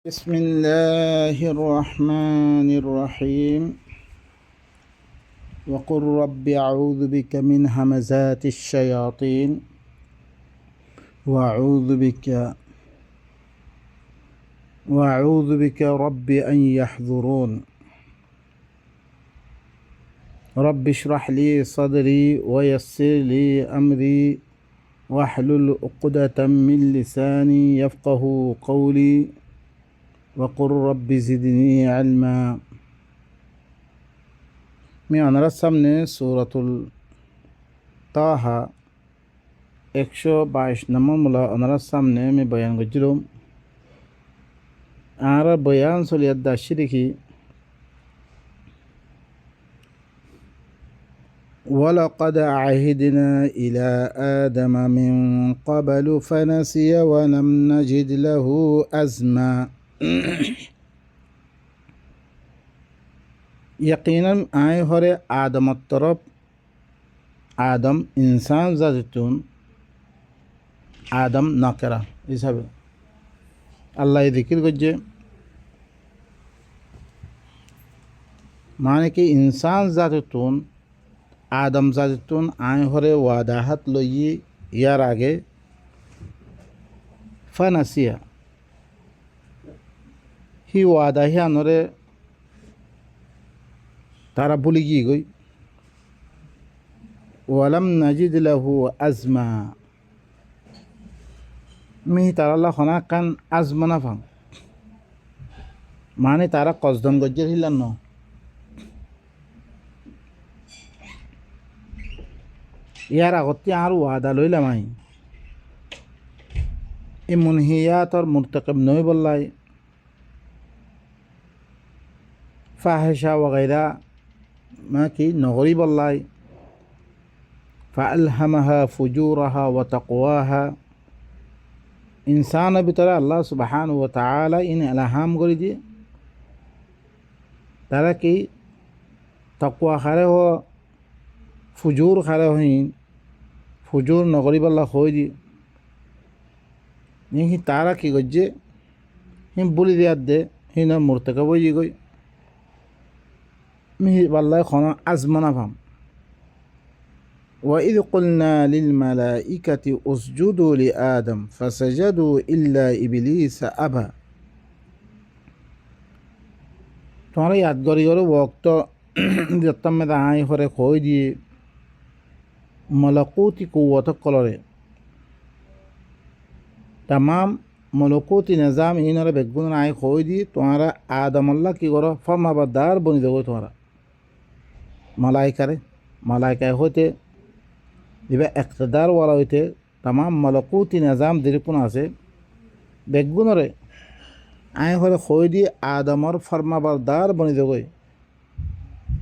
بسم الله الرحمن الرحيم وقل رب أعوذ بك من همزات الشياطين وأعوذ بك رب أن يحضرون رب اشرح لي صدري ويسر لي أمري واحلل عقدة من لساني يفقه قولي وقل رب زدني علما मैं अनरस सामने सूरतुल ताहा 122 नंबर मुला अनरस सामने में बयान गजरूम आरा बयान सोलियद्दा शिरिकी वलक़द अहिदना इला आदम मिन क़ब्लु फनसिय वलम नजिद लहु अज़्मा यकीनन आए हरे आदम तरफ आदम इंसान जातुन आदम नकरा हिसाबे अल्लाह जिक्र गज्जे माने कि इंसान जातुन आदम जातुन आए हरे वादाहत लोई यार आगे फनसिया ही वादा ही अनरे तारा भूली गई वलम नजिद लहु अज़्मा मी तारा खना कान अज़्मा ना फां माने तारा कसदन गज्जर हिलान न यार आगत्ती आर वादा लइलाम आई ए मुनहियात और मुर्तकब नई बल्लाई फाहिशा वगैरह माँ की नगरी बल्लाई फ़अल्हमहा फुजूरहा व तक़वाहा इंसान भी तरह अल्लाह सुब्हानहु व तआला इन अलहाम करी दिए तारा की तक़वा खारे हो फुजूर खारे हो फुजूर नगरी बल्ला खोई दिए नहीं तारा की गज्जे हिम बुली दिया दे ही न मुर्तकब हो गई मिहि वल्लाह खाना अज़मना फम वइज़ क़ुलना लिलमलाइकति उसजुदू लिआदम फसजदू इल्ला इब्लीस अबा तुम्हारा यादगारी करो वक्त जब में आए हरे खोई दिए मलकूती कुव्वत कलरे तमाम मलकूती निज़ाम इन बेगुन आए खोई दिए तुम्हारा आदम अल्लाह की करो फर्माबरदार बनी दो तुम्हारा मलाइका होते दिबे इक़्तिदार वाला होते तमाम मलकूती निज़ाम दिलकुन आसे बेगुनरे आए हरे खोई दिए आदमर फर्माबरदार बनी दो गई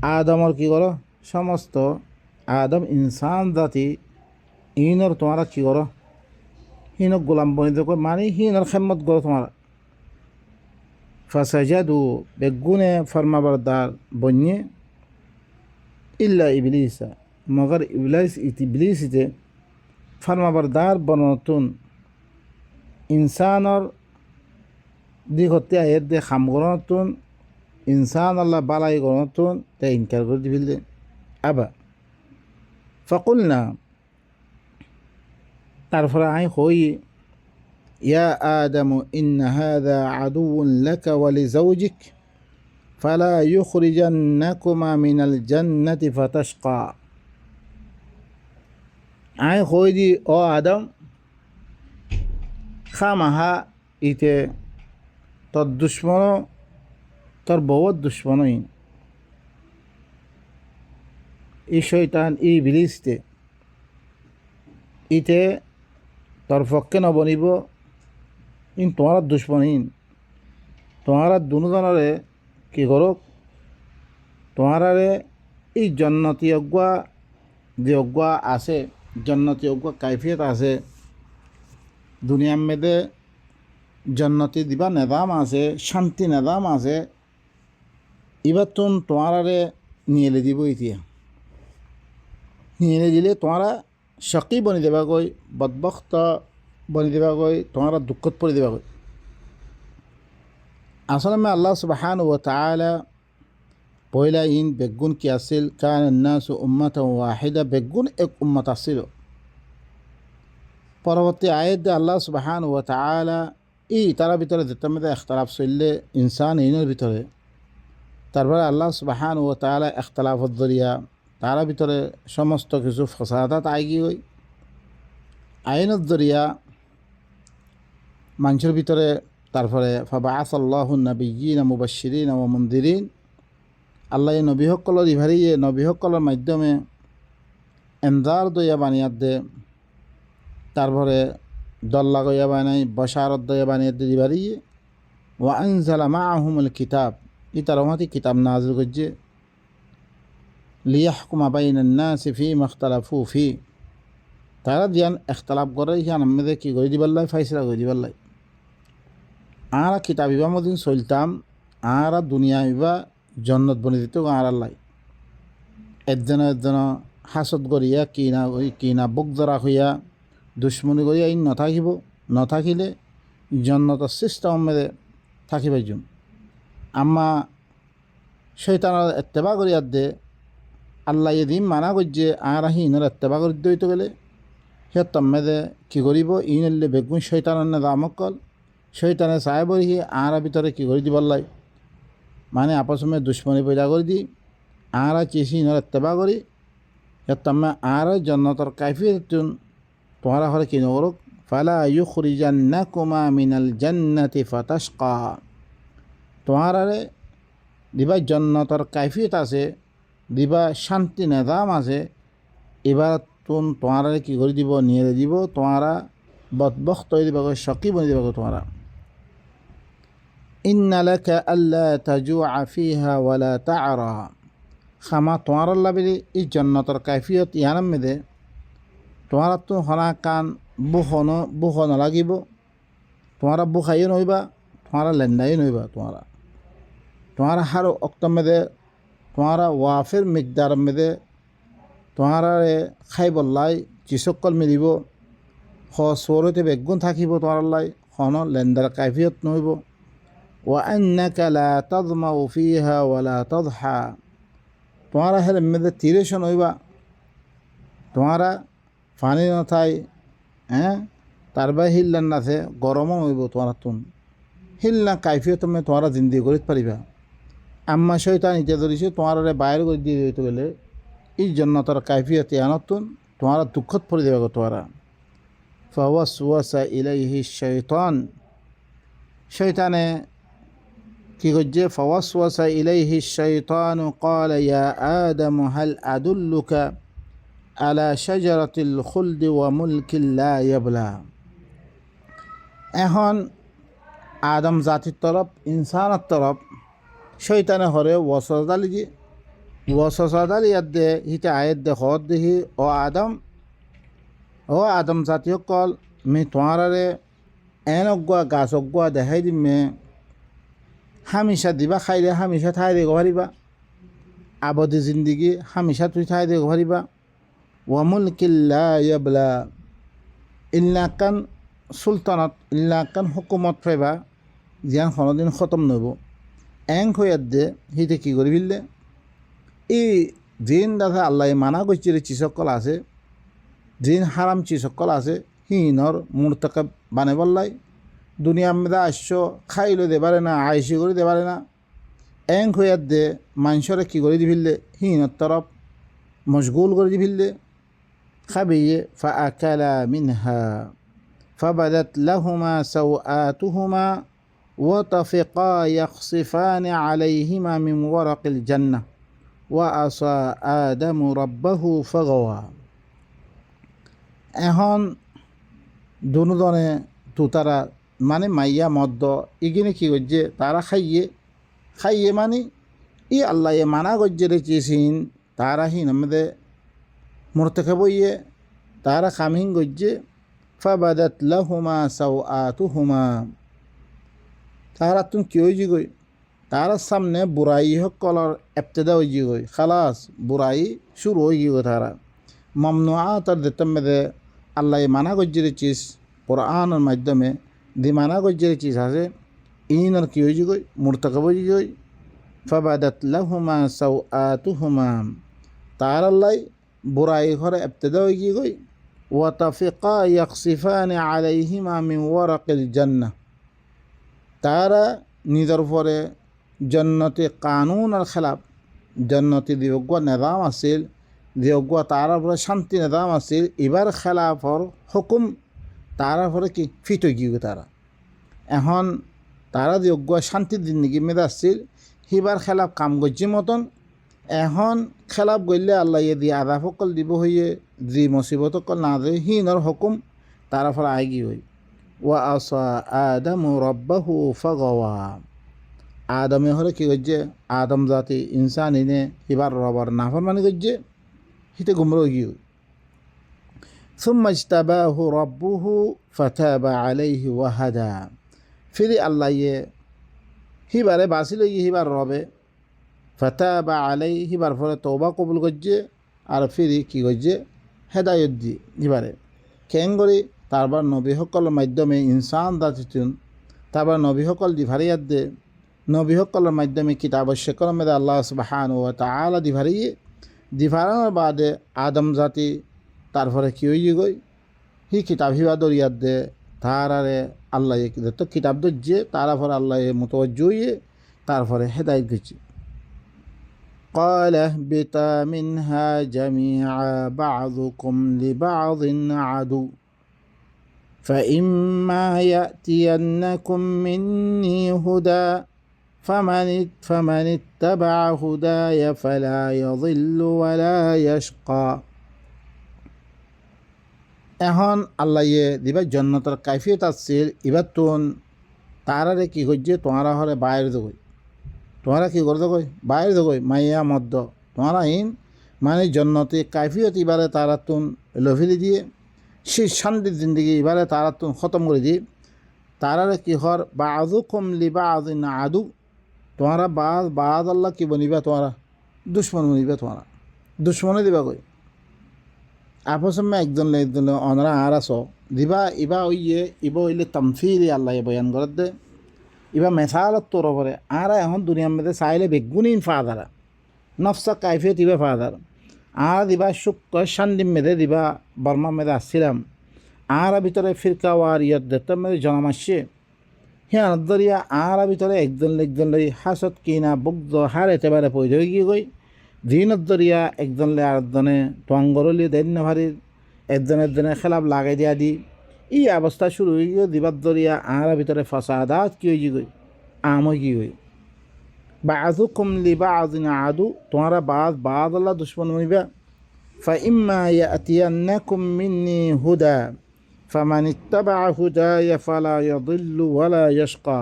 आदमर की करो समस्त आदम इंसान जाति इनर तुम्हारा की करो हिनर गुलाम बनी दो गई मानी हिनर खिदमत करो तुम्हारा फसजदू बेगुने फर्माबरदार बनिए इल्ला इब्लीस मगर इब्लीस थे फर्माबरदार बनतुन इंसान और दिखते आयत दे खाम गरतुन इंसान अल्लाह बालाई गरतुन ते इनकार कर दिल दे अब फ़कुलना तारफर आए होई या आदम इन हादा अदुव्वुन लक व लिज़ौजिक फला युखरिजन्नकुमा मिनल जन्नति फतशक़ा आए खोई दी ओ आदम खामहा इते तोर दुश्मनो तोर बहुत दुश्मनो ई शैतान ई इब्लीस ते इते तोर पक्षे न बनिब इन तुम्हारा दुश्मन तुम्हारा दोनों जनरे कि करो तुम्हारा रे ई जन्नती अगुआ जे अगुआ आसे जन्नती अगुआ कैफियत आसे दुनिया में दे जन्नती दिबा निज़ाम आसे शांति निज़ाम आसे इबा तुम तुम्हारा रे निये दीब इतिया निये दिले तुम्हारा शकी बनी देवा कोई बदबख्त बनी देवा कोई तुम्हारा दुखत पड़ी देवा कोई আসলে মে আল্লাহ সুবহানাহু ওয়া তাআলা পয়লা ইন বেগুন কি আসিল কানা নাসু উম্মাতান ওয়াহিদা বেগুন এক উম্মত আসিল পরবর্তী আয়াত আল্লাহ সুবহানাহু ওয়া তাআলা তারা ভিতরে যেটার মধ্যে ইখতিলাফ চললে ইনসান ইনের ভিতরে তারপরে আল্লাহ সুবহানাহু ওয়া তাআলা ইখতিলাফত দরিয়া তারা ভিতরে সমস্ত কিছু ফসাদাত আইগি হই আইনত দরিয়া মানুষের ভিতরে তারপরে ফাবাআসাল্লাহু নাবিয়্যিনা মুবাশশিরিনা ওয়া মুনদিরিন আল্লাহ নবীসকলের ইভারিয়ে নবীসকলের মাধ্যমে এনজার দইয়া বানিয়াত দে তারপরে দল্লা গইয়া বানাই বশারত দইয়া বানিয়াত দে ইভারিয়ে ওয়া আনজালা মাআহুমুল কিতাব তার মধ্যে কিতাব নাযিল করছে লিয়াহকুমা বাইনান নাসি ফীমা ইখতালাফু ফী তারা দিয়ান ইখতিলাফ করে ইয়ান আমাদের কি করে দিবার লাই ফাইসলা করে দিবার লাই আরা কিতাব ইবা মদিন চলতাম আরা দুনিয়া ইবা জন্নত বনি দিত আরাল্লাই একজন হাসত করিয়া কিনা বুক ধরা হইয়া দুশ্মনী করিয়া ইন নথাকিলে জন্নতর সিস্টেম মেরে থাকিবে জুম আম্মা শৈতানের এত্তেবা করিয়া দে আল্লাহ এদিন মানা করছে আরা হিনের এত্তেবা করি দইতে গেলে সে তম্মেদে কী করিব ইনলে বেগুন শৈতানের দামকল শৈতানে চাই বলি আরা ভিতরে কী করে দিবার লাই মানে আপসমে দুশ্মনী পয়দা করে দি আরা চেষি ইনর এত্তেবা করি সে তম্মে আর জন্নতর কাইফিয়তুন তোমারা হলে কি নগরক ফালা ইউখরিজান্নাকুমা মিনাল জান্নাতি ফাতাশকা তোমারে দিবা জন্নতর কাইফিয়ত আছে দিবা শান্তি নিজাম আছে এবার তোমারা কি করে দিব নিয়ে দিব তোমারা বদবখত হয়ে দিবা শকি বনে দিবা তোমারা ইন্না লাকা আল্লা তাজুআ ফিহা ওয়ালা তা'রা খামা তোমার লাবিলি এই জন্নতর কাইফিয়ত ইয়ানাম মেদে তোমার তো হনা কান বুহ নালাগিব তোমারা বুখাইও নইবা তোমারা লেন্দাইও নইবা তোমারা হার অক্তম মেদে তোমারা ওয়াফের মিকদার মেদে তোমারা খাই বললাই চিসকল মিলিব সৌরতে বেগুন থাকিব তোমার লাই হন লেন্দার কাইফিয়ত নইব ওয়া আন্নাকা লা তাযমাউ ফিহা ওয়ালা তাযহা তোমারা হের মেদে তিরেশন হইবা তোমারা পানি নথাই তার বাই হিল্লান নাথে গরমও হইব তোমার তুন হিল্লা কাইফিয়ত তুমি তোমারা জিন্দি করিতে পারিবা আম্মা শৈতান ইটা ধরিছে তোমার বাইরে করে দিয়ে দিতে গেলে এই জন্য তার কাইফিয়ত আনতুন তোমারা দুঃখত পড়ে দেবে তোমারা ফাওয়াসওয়াসা ইলাইহি শাইতান শৈতানে কি করছে ফাওয়াসওয়াসা ইলাইহি শাইতানু ক্বালা ইয়া আদম হাল আদুল্লুকা আলা শাজারাতিল খুলদি ওয়া মুলকিন লা ইয়াবলা এখন আদম জাতির তরফ ইনসানের তরফ শৈতানে হরে ওয়াসদালি দে হিতে আয়ের দে হদ দেহি ও আদম জাতীয় কল মি তোমারে এন অগুয়া গাছ অগুয়া দেখাই দিমে হামিশা দিবা খাইলে হামিশা ঠাই দিব পারিবা আবদি জিন্দিগি হামিশা তুই ঠাই দিব পারিবা ওয়া মুলকিন লা ইয়াবলা ইল্লাকান সুলতানত ইল্লাকান হুকুমত পাইবা জিয়ান কোনোদিন খতম নব এং হইয়ার দে হিতে কি করি ফেললে এই জিন দাদা আল্লাহ মানা করছে চিসকল আছে জিন হারাম চিসকল আছে হিনর মূর্তকে বানে বললাই দুনিয়া মেদা আসছ খাইলে দেবারে না আইসি করে দেবারে না এং হইয়ার দে মানুষরে কি করে দি ফেললে হিনর তরফ মশগুল করে দি ফেললে খাবিয়ে ফা আকালা মিনহা فبدت لهما سوآتهما وطفقا يخصفان عليهما من ورق الجنة وعصى آدم ربه فغوى এখন দুজনে তুতারা মানে মাইয়া মদ্দ ইগিনে কি করছে তারা খাইয়ে মানে ই আল্লাহ মানা করছে রেখেছিন তারা হিন আমাদের মরতে বইয়ে তারা খামিন করছে ফাবাদাত লাহুমা সাওআতুহুমা তারা তুমি কি হয়ে গই তার সামনে বুড়াই সকলের এবতেদা হয়ে গই খালাস বুড়াই শুরু হয়ে গই তারা মামনুআতার দিতাম মেদে আল্লাহ মানা গজ্জের চিজ কোরআনের মাধ্যমে দি মানা গজ্জের চিজ আছে ইনর কি হয়ে গই মুরতাকাব হয়ে গই ফাবাদাত লাহুমা সাওআতুহুমা তার আল্লাহ বুড়াই ঘরে এবতেদা হয়ে গিয়ে গই ওয়াতাফিকা ইয়াকসিফানি আলাইহিমা মিন ওয়ারাকিল জান্নাহ তারা নিজের পরে জন্নতি কানুন আর খেলাফ জন্নতি দিয়োগ্য নিজাম আছিল দিয়োগ্য তার পরে শান্তি নিজাম আছিল এবার খেলাফর হুকুম তার পরে কি ফিট হয়ে গিয়ে তারা এখন তারা দিয়োগ্য শান্তির দিন নাকি মেদা আসছিল সিবার খেলাফ কাম করছে মতন এখন খেলাফ গড়লে আল্লাহ দিয়ে আদা সকল দিব হইয়ে যি মুসিবত সকল না দেয় হিনর হুকুম তারা ফলে আইগি হই ওয়া আসা আদামু রব্বাহু ফাগাওয়া আদমে হলে কি করছে আদম জাতি ইনসান ইনে এবার রবার নাফরমানি করছে হিতে গুমর গিয়ে সুম্মা ইজতাবাহু রব্বুহু ফাতাবা আলাইহি ওয়া হাদা ফিরি আল্লাহ হিবারে বাঁচিল হিবার রবে ফাতাবা আলাইহি হিবার ফলে তওবা কবুল করছে আর ফিরি কি করছে হেদায়ত দি হিবারে কেন করি তারপর নবী সকলের মাধ্যমে ইনসান জাতিতুন তারপর নবী সকল দিভারিয়াত দে নবী সকলের মাধ্যমে কিতাব শেখর মেদে আল্লাহ সুবহানাহু ওয়া তাআলা দিভারানোর বাদে আদম জাতি তারপরে কি হয়ে গই হি কিতাব হিবা দরিয়াত দে তারারে আল্লাহ তো কিতাব দর্জে তারপরে আল্লাহ মুতওয়াজ্জহ হয়ে তারপরে হেদায়ত গেছে قال اهبطا منها جميعا بعضكم لبعض عدو فإما يأتينكم مني هدى فمن اتبع هداي فلا يضل ولا يشقى এখন আল্লাহ দিবা জন্নতর কাইফিয়ত আসছিল এবার তোন তারারে কি করছে তোমারা হলে বাইরে দোগই তোমরা কি করে দোগই বাইরে দোগই মাইয়া মদ্য তোমরা ইন মানে জন্নতে কাইফিয়ত এবারে তারা তুন লফিলি দিয়ে সেই শান্তির জিন্দগি এবারে তারা তুন খতম করে দিয়ে তারারে কি হর বা আদু কমলি বা আদু না আদু তোমরা বাদ আল্লাহ কি বনিবা তোমরা দুশ্মন বনিবা তোমরা দুশ্মনে দিবা কই আপস একজন অনরা আর আস দিবা ইবা ওইয়ে ইবা হইলে তামফিলি আল্লাহ বয়ান করে দে ইবা মেসালত তোর পরে আর এখন দুনিয়ার মধ্যে চাইলে বেগুনিন ফাদারা নফসা কাইফিয়ত ইবা ফাদার আর দিবা শুক্র শান্তির মেধে দিবা বর্মা মেধে আসছিলাম আর ভিতরে ফিরকা ওয়ার ইয়ত দেখতাম মেধে জনাম আসছে হ্যাঁ দরিয়া আর ভিতরে একজন হাসত কিনা বুগ্ধ হার এতেবারে পয়দ হয়ে গিয়ে গই দিনত দরিয়া একজনলে আরেকজনে টঙ্গরলি দেন ভারির একজনের খেলাপ লাগাই দিয়া দি এই অবস্থা শুরু হয়ে গিয়ে দিবার দরিয়া আর ভিতরে ফসাদাত কি হয়ে গই আম হয়ে গিয়ে গই বা আজু কমলি বা আজু না আদু তোমারা বাদ আল্লাহ দুশ্মন মনিবা فإما يأتينكم مني هدى فمن اتبع هداي فلا يضل ولا يشقى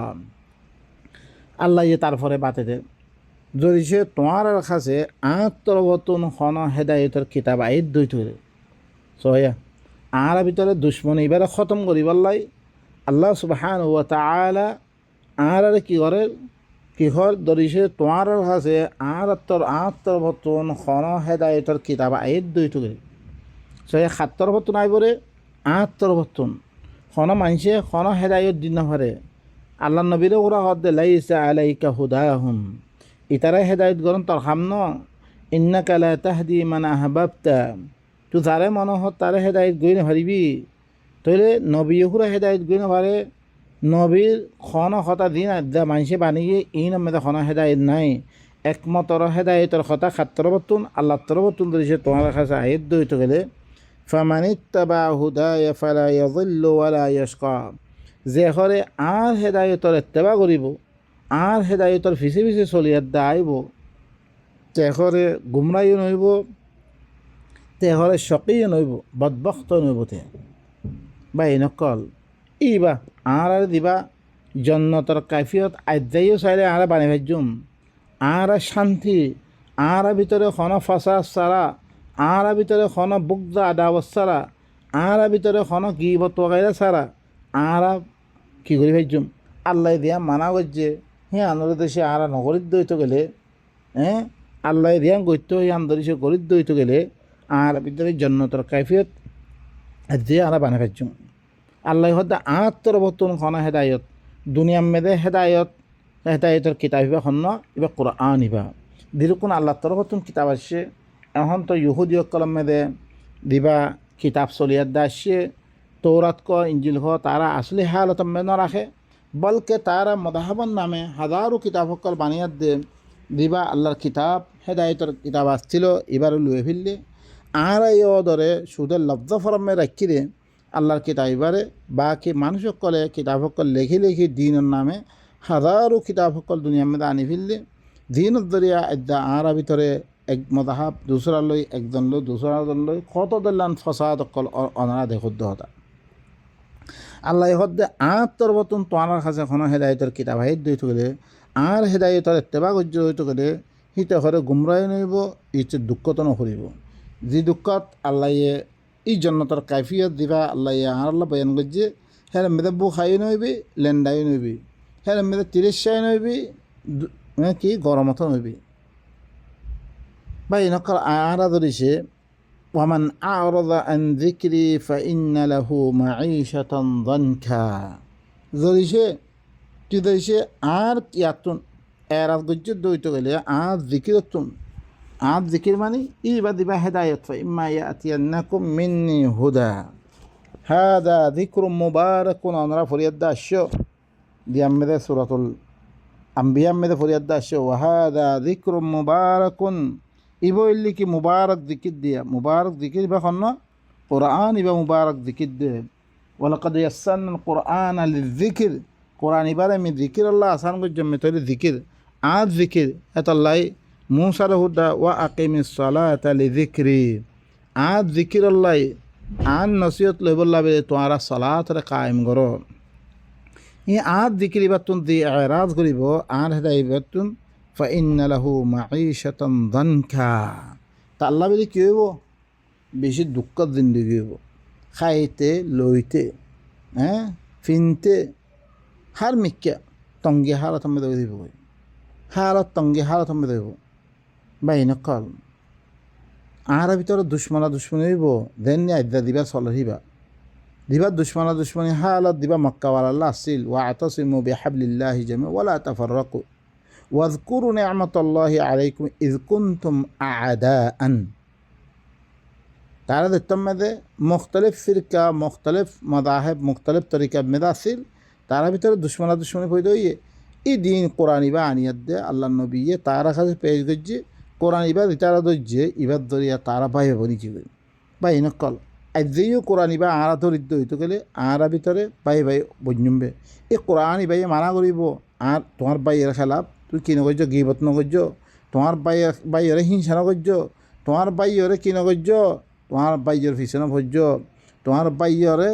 আল্লাহ তারপরে বাতে দে যদি সে তোমার কাছে আত্মরবতন হন হেদায়তের কিতাব আইত দুই ধরে সয়া আর ভিতরে দুশ্মন এবারে খতম করিবার আল্লাহ সুবহানাহু ওয়া তাআলা আর কি করে কি হর যদি সে তোমার কাছে আত্মরবতন হন হেদায়তের কিতাব আইত দুই ধরে সয়া সাত্তরবতন আইবরে আত্মরবতন হন মানুষে হন হেদায়ত দিন পারে আল্লাহ নবীরে ওরা হদ্দে লাইসা আলাইকা হুদাহুম ইতারা হেদায়ত গরম তোর খাম ন ইন্নাকা লা তাহদি মান আহবাবতা তুই যারে মনে হত তারে হেদায়ত গই না পারিবি তইলে নবী হুরা হেদায়ত গই না পারে নবীর খন কথা দিন আদা মানুষে বানিয়ে ইন মেদা খন হেদায়ত নাই একমতর হেদায়তর কথা খাত্তরবতুন আল্লাহ তরবতুন ধরেছে তোমার কাছে আয়াত দইত গেলে ফামানিত্তাবা হুদায়া ফালা ইয়াযিল্লু ওয়ালা ইয়াশকা যে হরে আর হেদায়তর ইত্তেবা করিব আর হেদায়তর ফিসে চলিয়ার দা আইব তেহরে গুমরাইও নইব তেহরে শকিও নইব বদবখত নইব তে বা এনেকল ইবা আর দিবা জন্নতর কাইফিয়ত আজ্জাইও চাইলে আর বানি ভাজ্যুম আর শান্তি আর ভিতরে খন ফাঁসা সারা আর ভিতরে খন বুগদা আদাবত সারা আর ভিতরে খন গিবত গাইরা সারা আর কি করি ভাজ্যুম আল্লাহ দিয়া মানা করছে হ্যাঁ আন্দোলন দেশে আর নগরীর দইত গেলে হ্যাঁ আল্লাহ দিয়া গৈত্য হয়ে আন্দোলিত গরিব দইত গেলে আর ভিতরে জন্নতর কাইফিয়ত যে আর বানা ভাজ্যুম আল্লাহ হদ্দা আত্মরবর্তন খনা হেদায়ত দুনিয়ার মেদে হেদায়তের কিতাব ইবা হন্য ইবা কোরআন ইবা দিরুকুন আল্লাহ তরফতুন কিতাব আসছে এখন তো ইহুদি কলম মেদে দিবা কিতাব চলিয়ার দা আসছে তৌরাত ক ইঞ্জিল হ তারা আসলে হালত মেদ রাখে বলকে তারা মদাহাবন নামে হাজারো কিতাব সকল বানিয়ার দে দিবা আল্লাহর কিতাব হেদায়তের কিতাব আসছিল এবার লুয়ে ফেললে আর এই দরে সুদের লব্ধ ফরমে রাখি দে আল্লাহর কিতাব এবারে বাকি মানুষ সকলে কিতাব সকল লেখি লেখি দিনের নামে হাজারো কিতাব সকল দুনিয়ার মধ্যে আনি ফেললে দিনের দরিয়া এদা আর ভিতরে এক মদাহাব দুসরা লই একজন লই দুসরা জন লই কত দল্লান ফসাদ সকল অনারা দেখুদ্ধ হতা আল্লাহ হদ্দে আর তরবতন তোয়ানার কাছে কোনো হেদায়তের কিতাব হাইত দইত গেলে আর হেদায়তের এত্তেবা গজ্য হইতে গেলে হিতে ঘরে গুমরাই নইব ইচ্ছে দুঃখত নকরিব যে দুঃখত আল্লাহ এই জন্নতর কাইফিয়ত দিবা আল্লাহ আর আল্লাহ বয়ান গজ্জে হ্যাঁ মেদে বু খাই নইবি লেন্ডাই নইবি হ্যাঁ মেদে 30 সাই নইবি কি গরমত নইবি বা এনেকর আরা ধরিছে ومن أعرض عن ذكري فإن له معيشة ضنكا ধরিছে কি ধরিছে আর ইয়াতুন এরাত গজ্জে দইতে গেলে আর জিকিরতুন আর জিকির মানে ইবা দিবা হেদায়ত فإما يأتينكم مني هدى هذا ذكر مبارك أنرا فريد الشو دي أمده سورة الأنبياء أمده فريد الشو وهذا ذكر مبارك ইবো ইল্লি কি মুবারক জিকির দিয়া মুবারক জিকির বা খন্ন কোরআন ইবা মুবারক জিকির দে ওয়ালাকাদ ইয়াসসারনাল কোরআন লিযিকির কোরআন ইবারে আমি জিকির আল্লাহ আসান গজ্জ মে তৈরি জিকির আজ জিকির এতাল্লাই মুসার হুদা ওয়া আকিমিস সালাতা লিযিকরি আজ জিকির আল্লাহ আন নসিহত লইবল্লা বে তোয়ারা সালাত রে কায়েম করো ই আজ জিকির ইবাতুন দি ইরাজ করিব আর হেদায় ইবাতুন فإن له معيشة ضنكا তা আল্লাহ বলি কী হইব বেশি দুঃখর জিন্দগি হইব খাইতে লইতে হ্যাঁ ফিনতে হার মিক্কা তঙ্গি হালত আমি দই দিব হালত তঙ্গি হালত আমি দইব বাইন কল আর ভিতরে দুশ্মনী হইব দেন আদ্যা দিবা চলহিবা দিবা দুশ্মনী হালত দিবা মক্কাওয়ালা আসিল ওয়া আতাসিমু বিহাবলিল্লাহি জামিআ ওয়া লা তাফাররাকু واذكروا نعمة الله عليكم إذ كنتم أعداء تعالى التمدة مختلف فرقة مختلف مذاهب مختلف طريقة مداسل تعالى بتر دشمني فيدوية إي دين قرآني بعني يد الله النبي تعالى خذ بيج جج قرآني بعد تعالى دج إباد دريا تعالى باي بني جيل باي نقل أذيو قرآني بعد عارة تريد دوي تقولي عارة بتر باي بنيم به إي قرآني باي معنا قريبو আর তোমার বাইয়ের খেলাফ তুই কি নগর্য গিবত নগর্য তোমার বাইরে হিংসা নগর্য তোমার বাইরে কি নগর্য তোমার বাইয়ের ফিসনে ভর্য তোমার বাইরে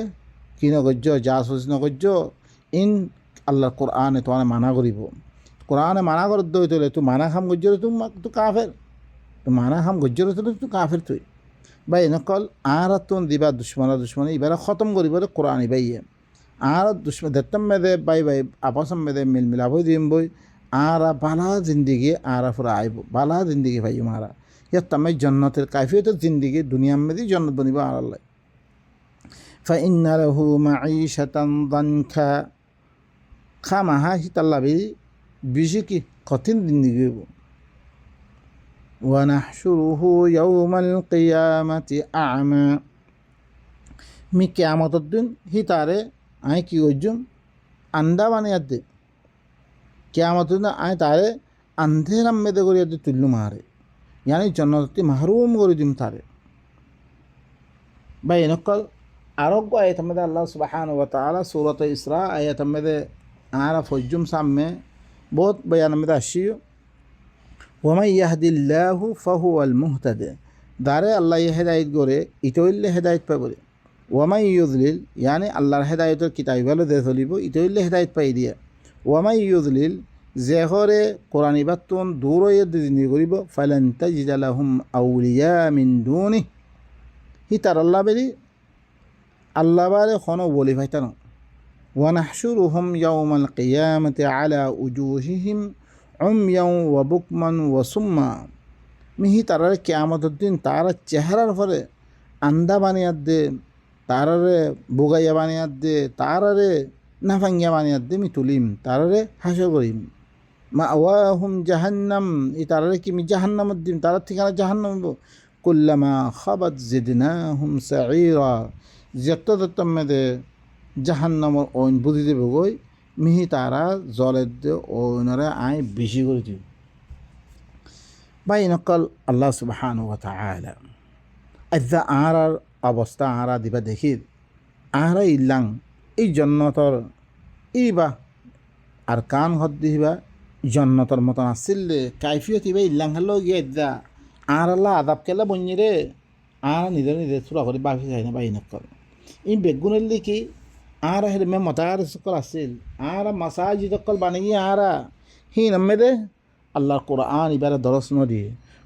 কি নগর্য জাসুস নগর্য ইন আল্লাহর কোরআনে তোমার মানা করিব কোরআনে মানা কর দই তোলে তুই মানা খাম গজ্জরে তুই কাফের তুই মানা খাম গজ্জরে তোলে তুই কাফের তুই বাই নকল আর তুন দিবা দুশ্মনী এবারে খতম করিব কোরআন বাইয়ে আর দেখতাম মেদে বাই আপসম মেদে মিলাব দিম বই আর বালা জিন্দিগি আর ফুরা আইব বালা জিন্দিগি ভাই মারা ইয়ার তামাই জন্নতের কাফিয়তের জিন্দিগি দুনিয়ার মেদি জন্নত বনিব আর আল্লাহ ফাইন্না লাহু মাঈশাতান দানকা খামাহা হিতাল্লাবি বেশি কি কঠিন জিন্দিগি হইব ওয়া নাহশুরুহু ইয়াউমাল কিয়ামাতি আ'মা মি কিয়ামতের দিন হিতারে আয় কি করছুম আন্দা বানিয়ে দে কিয়ামত আয় তারে আন্ধেরাম মেদে করিয়া দে তুল্লু মারে ইয়ানি জন্নতি মাহরুম করে দিম তারে বা এনেকল আরোগ্য আয়াত মেদে আল্লাহ সুবহানাহু ওয়া তাআলা সূরাত ইসরা আয়াত মেদে আরা ফজুম সামনে বহুত বয়ান মেদে আসিও ওয়া মান ইয়াহদিল্লাহু ফাহুয়াল মুহতাদি দারে আল্লাহ হেদায়েত করে ইতইল্লে হেদায়েত পাবরে ওয়ামাই ইউজলিল ইয়ানি আল্লাহর হেদায়তের কিতাব ভালো দে চলিব ইতইল্লে হেদায়ত পাই দিয়া ওয়ামাই ইউজলিল যে হরে কোরআন ইবাতুন দূর হয়ে জিন্দি করিব ফালান তাজিদা লাহুম আউলিয়া মিন দুনি হি তার আল্লাহ বেরি আল্লাহ বারে কোনো বলি ফাইতানো ওয়া নাহশুরুহুম ইয়াউমাল কিয়ামাতি আলা উজুহিহিম উময়ান ওয়া বুকমান ওয়া সুম্মা মিহি তারারে কিয়ামতের দিন তারা চেহারার পরে আন্দা বানিয়ে দে তারারে বুগাইয়া বানিয়ে দে তারারে না ভাঙ্গিয়া বানিয়ার দিয়ে মি তুলিম তারারে হাসর করিম মা আওয়াহুম জাহান্নাম এই তারারে কি মি জাহান্নামত দিম তারার ঠিকানা জাহান্নাম হইব কুল্লামা খাবাত জিদনাহুম সাঈরা যত যত মেদে জাহান্নামর ওইন বুঝি দেবে গই মিহি তারা জলের দিয়ে ওইনরে আই বেশি করে দিব বাই নকল আল্লাহ সুবহানাহু ওয়া তাআলা আজ্জা আরার অবস্থা আরা দিবা দেখি আরা ইল্লাং এই জন্নতর ইবা আর কান হদ দিবা জন্নতর মতন আসিলে কাইফিয়ত ইবা ইল্লাং হলো গিয়ে আজ্জা আর আল্লাহ আদাব কেলা বন্যি রে আর নিজে নিজে চূড়া করে বাফি যায় না বাই নকল ই বেগুনের লিখি আর হের মে মতার সকল আসিল আর মাসাজিদ সকল বানিয়ে আরা হি নম্মে দে আল্লাহর কোরআন ইবারে দরস নদী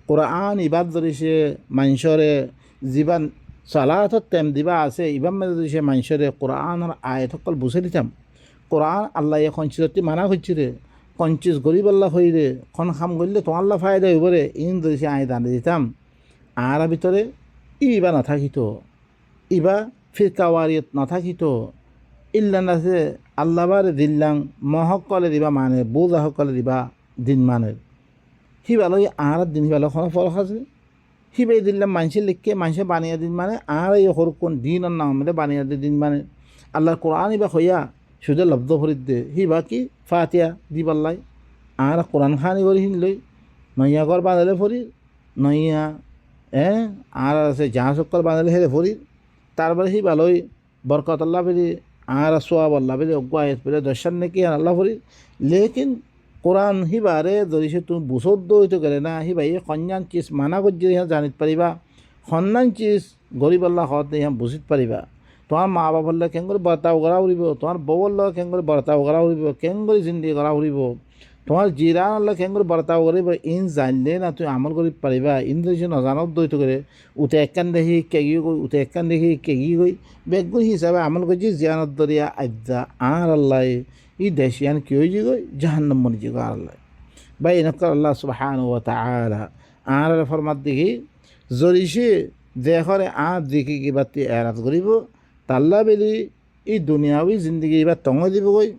কোরআন ইবাদ ধরিছে মানুষরে জীবন সালাতত টাইম দিবা আছে ইবাম মেদে ধরিছে মানুষরে কোরআনের আয়াত সকল বুঝে দিতাম কোরআন আল্লাহ এ কঞ্চিতি মানা করছি রে কঞ্চিস গরিব আল্লাহ হই রে খন খাম করলে তোমার আল্লাহ ফায়দা হইব রে ইন ধরিছে আয় দাঁড়িয়ে দিতাম আর ভিতরে ইবা নাথাকিত ইবা ফিরকাওয়ারিয়ত নাথাকিত ইল্লান আছে আল্লাহবারে দিল্লাং মহকলে দিবা মানে বোঝা সকলে দিবা দিন মানের হিবালো আর দিন হিবালো কোনো ফরক আছে হিবাই দিল্লাম মানুষের লিখকে মানুষে বানিয়ে দিন মানে আর এই হর কোন দিন আর নাম মধ্যে বানিয়ে দিন মানে আল্লাহর কোরআন ইবা হইয়া শুধু লব্ধ ভরিত দে হিবা কি ফাতিয়া দিবাল্লাই আর কোরআন খানি করে হিনলই নইয়া ঘর বাঁধালে ফরি নইয়া আর আছে জাহাজ সকল বাঁধালে হেরে ফরি তারপরে হিবালই বরকত আল্লাহ বেরি আর সোয়াব আল্লাহ বেরি অজ্ঞায়ত পেলে দর্শন নাকি আল্লাহ ফরি লেকিন কোরআন হিবারে ধরিছে তুমি বুসদ্দ হইতে গেলে না হিবাই কন্যান চিজ মানা করছে ইহা জানিত পারিবা সন্ন্যান চিজ গরিব আল্লাহ হত ইহা বুঝিত পারিবা তোমার মা বাবার কেন করে বর্তাও করা উড়িব তোমার বউর লগে কেন করে বর্তাও করা উড়িব কেন করে জিন্দি করা উড়িব তোমার জিরান আল্লাহ কেন করে বর্তাও করিব ইন জানলে না তুমি আমল করি পারিবা ইন ধরিছে নজানত দইত করে উঠে একখান দেখি কেগি গই উঠে একখান দেখি কেগি গই বেগুন হিসাবে আমল করছি জিয়ানত দরিয়া আজ্জা আর আল্লাহ ই দেশিয়ান কি হয়ে গই জাহান্নাম মনে যে আল্লাহ বা এনেকা আল্লাহ সুবহানাহু ওয়া তাআলা আর ফরমাত দেখি জরিসে দেহরে আর দেখি কিবাতি এরাত করিব তাল্লা বেলি এই দুনিয়াবি জিন্দগি এবার টঙ দিব গই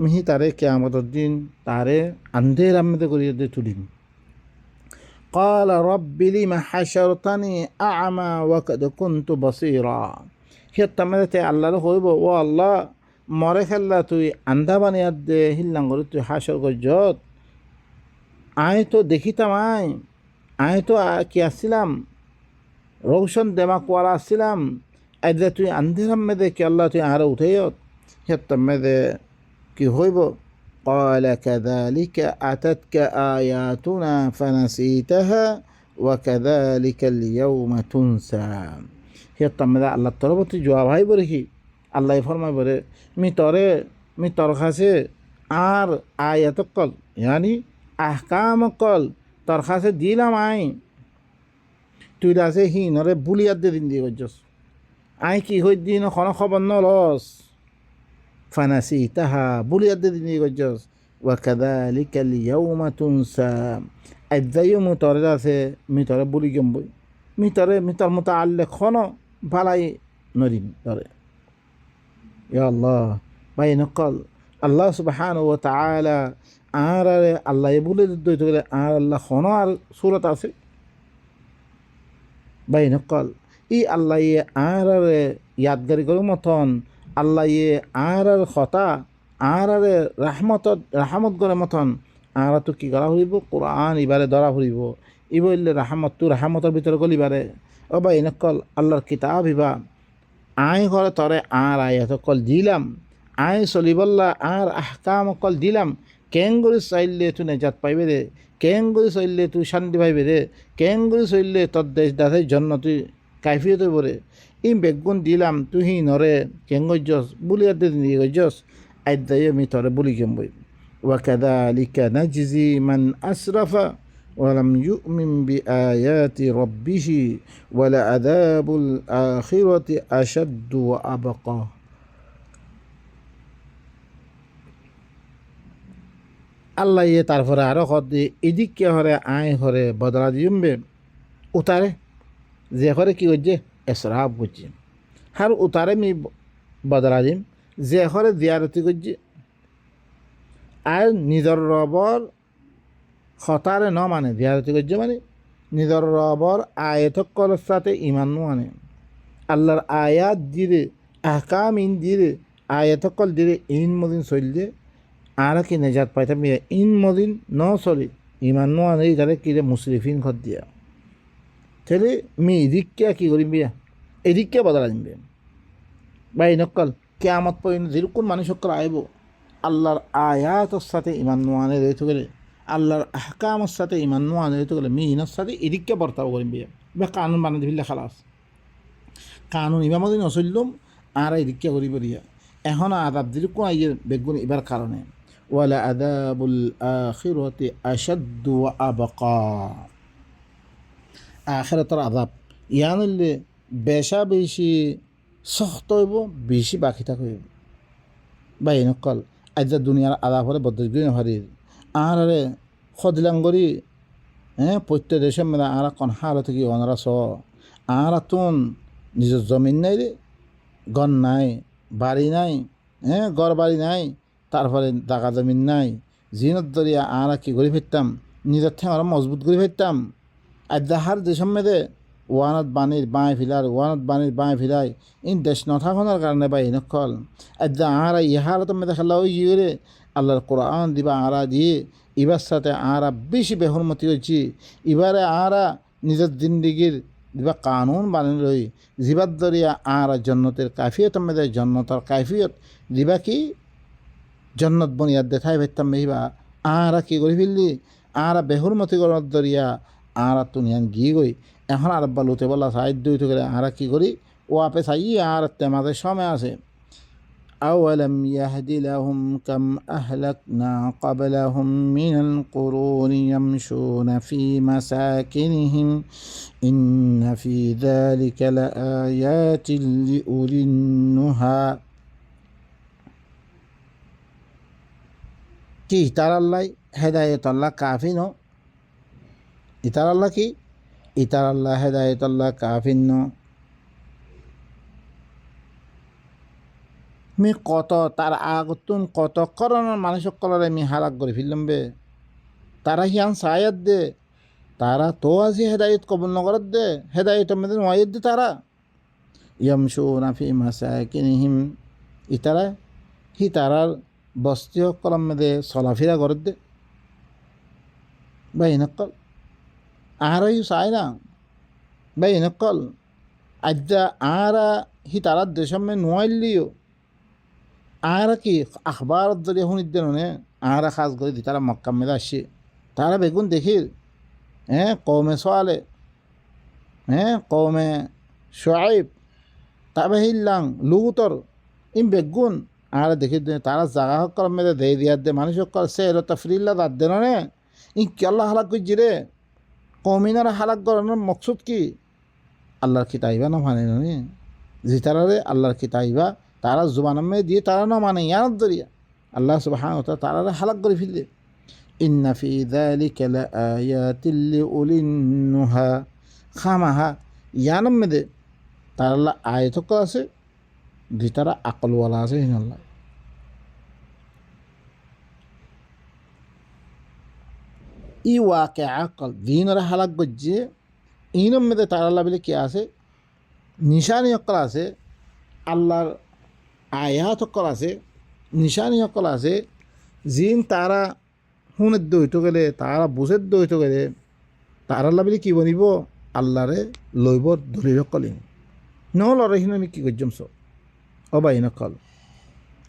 মিহি তারে কিয়ামতের দিন তারে আন্ধের আম্মতে করিয়ে দিয়ে তুলিম قال رب لم حشرتني أعمى وقد كنت بصيرا হে তামতে আল্লাহর হইব ও আল্লাহ মরে খেললা তুই আন্ধা বানিয়ে দে হিল্লাং করে তুই হাসর গজত আয় তো দেখিতাম আয় তো কি আসছিলাম রৌশন দেমাকওয়ালা আসছিলাম আইদা তুই আন্ধেরাম মেদে কি আল্লাহ তুই আরো উঠেয়ত হেত্তাম মেদে কি হইব قال كذلك أتتك آياتنا فنسيتها وكذلك اليوم تنسى হেত্তাম মেদে আল্লাহ তরফতি জবাব হাই বলে কি আল্লাহ ফরমাই বলে মি তর কাছে আর আয়াত কল ইয়ানি আহকাম কল তর কাছে দিলাম তুই আছে হি নরে বুলিয়ার দিয়ে দিন দিয়ে গজস কি হই দিন কোনো খবর নলস ফানাসি তাহা বুলিয়ার দিয়ে দিন দিয়ে গজস ওয়াকাদালিকা লিয়াউমা তুনসা আইদাইও তরে আছে তরে বুলি গম্বই তর মতো আল্লে খন ভালাই নরিম তরে ইয়া আল্লাহ ভাই নকল আল্লাহ সুবহানাহু ওয়া তাআলা আর আল্লাহ বলে দইতে গেলে আর আল্লাহ খন আর সূরত আছে ভাই নকল ই আল্লাহ আর ইয়াদগারি করার মতন আল্লাহ আর কথা আর রাহমত করার মতন আর তো কি করা হইব কোরআন ইবারে ধরা হইব ই বললে রাহমতের ভিতরে গলিবারে ও ভাই নকল আল্লাহর কিতাব ইবা ঘরে তরে আর আয়াত কল দিলাম চলিবল্লা আর আহকাম কল দিলাম কেং করে চাইলে তুই নেজাত পাইবে রে কেং করে চললে তুই শান্তি পাইবে রে কেং করে চললে তোর দেশ দাসের জন্য তুই কাইফিয়ত হইব রে বেগুন দিলাম তুই হি নরে কেং গজ্জস বুলিয়ার দিয়ে গজ্জস আইদাই আমি তরে বুলি কেমবই ওয়াকাদালিকা নাজজি মান আসরাফা ولم يؤمن بآيات ربه ولعذاب الآخرة أشد وأبقى আল্লাহ তারপরে আরো হতে এদিকে হরে হরে বদলা দিবে উতারে যে হরে কি করছে এসরাফ করছে হার উতারে মি বদলা দিম যে এখরে জিয়ারতি করছে আর নিজর রবর হতারে ন মানে জিয়ারতি করছে মানে নিজর রবর আয়তকলের সাথে ইমান মানে আল্লাহর আয়াত দিলে আহকাম ইন দিলে আয়াতকল দিলে ইন মদিন চললে আর কি নেজাত পাইতাম ইন মদিন ন চলি ইমান মানে তাহলে কি মুসরিফিন ঘর দিয়া তাহলে মি এদিককে কি করিম বিয়া এদিককে বদলা দিবে বা নকল কেয়ামত পর্যন্ত যেরকম মানুষ সকল আইব আল্লাহর আয়াতর সাথে ইমান নোয়ানে রইতে গেলে আল্লাহর আহকামের সাথে ইমান নোয়ানে রইতে গেলে মিনের সাথে এদিককে বর্তাব করিম বিয়া বা কানুন বানিয়ে দিলে খালাস কানুন ইমামদিন অচল্যম আর এদিককে করিব দিয়া এখন আদাব যেরকম আইয়ে বেগুন এবার কারণে ওয়ালা আদাবুল আখিরাতি আশাদ্দু ওয়া আবকা আখিরাতের আদাব ইয়ানলে বেশা বেশি শক্ত হইব বেশি বাকি থাকব বা এনেকল আজ দুনিয়ার আদাব হলে বদলি নহারির আহারে সদিলাঙ্গরি প্রত্যেক দেশের মেলা আর কন হার থেকে অনারা স আর তুন নিজের জমিন নাই রে গন নাই বাড়ি নাই গড় বাড়ি নাই তারপরে দাগা জমিন নাই জিনত দরিয়া আর কি করে ফেরতাম নিজের ঠেং আরো মজবুত করে ফেরতাম আদাহার দেশের মেয়েদে ওয়ানত বাণীর বাঁয় ফিলার ওয়ানত বাণীর বাঁয় ফিলাই ইন দেশ নথাখনের কারণে বা ইনকল আদা আরা ইহার তো মেয়েদে খেলা ওই গিয়ে আল্লাহর কোরআন দিবা আরা দিয়ে ইবার সাথে আরা বেশি বেহরমতি হয়েছি এবারে আরা নিজের জিন্দিগির দিবা কানুন বানিয়ে রই জিবার দরিয়া আরা জন্নতের কাফিয়ত মেয়েদের জন্নতর কাফিয়ত দিবা কি জন্নত বনিয়াদ দেখাই ভেতাম মেহিবা আরা কি করে ফেললি আরা বেহরমতি করার দরিয়া আরা তুনিয়ান গিয়ে গই এখন আর লুতে বলা সাহায্য হইতে গেলে আরা কি করি ও আপে চাই আর তেমাদের সময় আছে أولم يهد لهم كم أهلكنا قبلهم من القرون يمشون في مساكنهم إن في ذلك لآيات لأولي النهى কি ইতার আল্লাহ হেদায়ত আল্লাহ কাফি ন ইতার আল্লাহ কি ইতার আল্লাহ হেদায়ত আল্লাহ কাফিন ন মি কত তার আগতুন কত করণের মানুষ সকলরে মি হালাক করে ফেললাম বে তারা হিয়ান সায়াত দে তারা তো আজি হেদায়ত কবুল নগরত দে হেদায়ত মেদিন ওয়াইদ দে তারা ইয়ামশুনা ফি মাসাকিনিহিম ইতারা হি তারার বস্তি সকল মেদে চলাফেরা করত দে বা ইনকল আহারা ইউ চাই না বা ইনকল আজ্জা আহারা হি তারার দেশম মে নোয়াইলিও আহারা কি আখবারত যদি শুনি দেন আহারা খাস করে দি তারা মক্কা মেদে আসছে তারা বেগুন দেখির কৌমে সোয়ালে কৌমে সোয়াইব তবে হিল্লাং লুগুতর ইম বেগুন আর দেখি তারা জাগা সকল মেদে দেই দিয়ার দে মানুষ সকল সে এলো তফরিল্লা দাঁত দেন নে ই কি আল্লাহ হালাক করছি রে কৌমিনারা হালাক করানোর মকসুদ কি আল্লাহর কিতাইবা না মানে নে যে তারা রে আল্লাহর কিতাইবা তারা জুবানামে দিয়ে তারা না মানে ইয়ানত দরিয়া আল্লাহ সুবহানাহু ওয়া তাআলা তারা হালাক করে ফেললে ইন্না ফি যালিকা লাআয়াতিল লিউলিন নুহা খামাহা ইয়ানম মেদে তার আল্লাহ আয়াত আছে যে তারা আকলওয়ালা আছে ইনশাআল্লাহ ই ওয়াকে আকল দিনের হালাক গজ্জে ইনম মেদে তার আল্লাহ বলে কি আছে নিশানি অকল আছে আল্লাহর আয়াত অকল আছে নিশানি অকল আছে জিন তারা হুনের দইতে গেলে তারা বুঝের দইতে গেলে তার আল্লাহ বলে কি বনিব আল্লাহরে লইবর দলিল কলিন নহল অরহিন আমি কি করছম সব অবাই নকল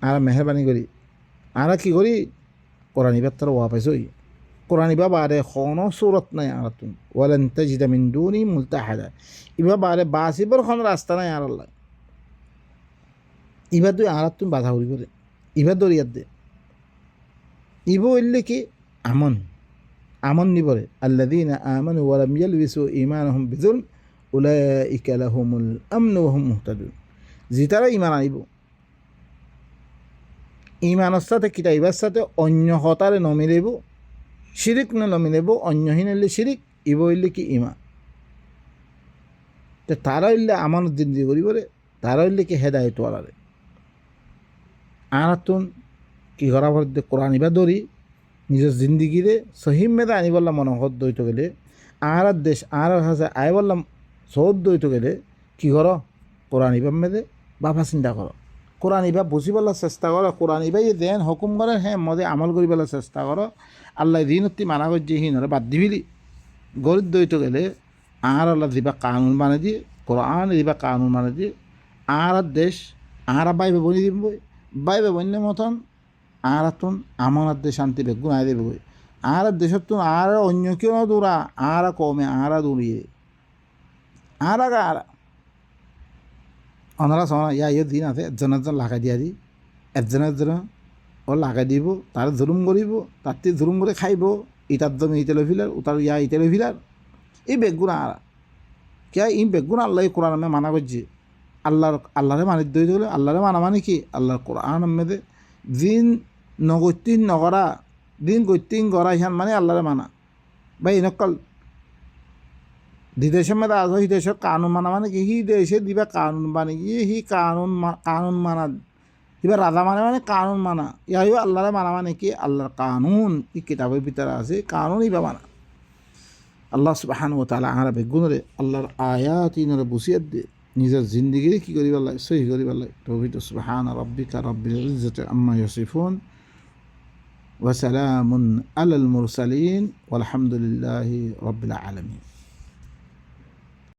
আর মেহরবানি করি আর কি করি কোরআন ইবার তার ওয়া পাইছই কোরআন ইবা বারে কোনো সুরত নাই আর তুমি ওয়ালেন তাজিদা মিন দুনি মুলতাহাদা ইবা বারে বাসিবর কোনো রাস্তা নাই আর আল্লাহ ইবা তুই আর তুমি বাধা করি করে ইবা দরিয়াত দে ইবো ইল্লে কি আমন আমন নিবরে আল্লাযীনা আমানু ওয়া লাম ইয়ালবিসু ঈমানাহুম বিযুলম উলাইকা লাহুমুল আমনু ওয়া হুম মুহতাদুন যে তারা ইমান আনিব ইমানের সাথে কিতাইবার সাথে অন্য হতারে নমিলেব শিরিক নমিলেব অন্যহীন হইলে শিরিক ইব হইলে কি ইমান তো তারা হইলে আমানত জিন্দি করিবরে তারা হইলে কি হেদায়তওয়ালারে আরাতুন কি করা পড়তে কোরআন ইবা ধরি নিজের জিন্দিগিরে সহিম মেদে আনি বললাম মনোহর দইতে গেলে আর দেশ আর হাসে আয় বললাম সহদ দইতে গেলে কি করো কোরআন ইবাম মেদে বাবা চিন্তা করো কোরআন ইবা বুঝি বলার চেষ্টা করো কোরআন ইবাই দেন হুকুম করে হ্যাঁ মদে আমল করি বলার চেষ্টা করো আল্লাহ দিনতি মানা করছে হিনরে বাদ দিবিলি গরিব দইতে গেলে আর আল্লাহ দিবা কানুন মানে দিয়ে কোরআন দিবা কানুন মানে দিয়ে আর দেশ আর বাইবে বনি দিব বাইবে বন্যের মতন আর তুন আমার দেশ শান্তি বেগুন আয় দেবে বই আর দেশের তুন আর অন্য কেউ না দৌড়া আর কমে আর দৌড়িয়ে আর আর অনারা সনা ইয়ে দিন আছে একজন লাগাই দিয়া দি একজন ও লাগাই দিব তার জুলুম করিব তার তে জুলুম করে খাইব ইটার জমি ইতেলে ফিলার উতার ইয়া ইতেলে ফিলার এই বেগুন আর কে এই বেগুন আল্লাহ কোরআন আমি মানা করছি আল্লাহরে মানি দই দিলে আল্লাহরে মানা মানে কি আল্লাহর কোরআন মেদে দিন নগতিন নগরা দিন গৈতিন গড়া ইহান মানে আল্লাহরে মানা বা ইনকাল বিদেশের মেদে আজ হি দেশের কানুন মানা মানে কি হি দেশে দিবা কানুন বানি গিয়ে হি কানুন মানা দিবা রাজা মানে কানুন মানা ইয়া আল্লাহরে মানা মানে কি আল্লাহর কানুন ই কিতাবের ভিতরে আছে কানুন ইবা মানা আল্লাহ সুবহানাহু ওয়া তাআলা আর বেগুনরে আল্লাহর আয়াত ইনরে বুসিয়াত দিয়ে নিজের জিন্দিগিরে কী করি পারলাই সহি করি পারলাই তৌহিদ সুবহান রাব্বিকা রাব্বিল ইজ্জাতি আম্মা ইয়াসিফুন ওয়া সালামুন আলাল মুরসালিন ওয়ালহামদুলিল্লাহি রাব্বিল আলামিন।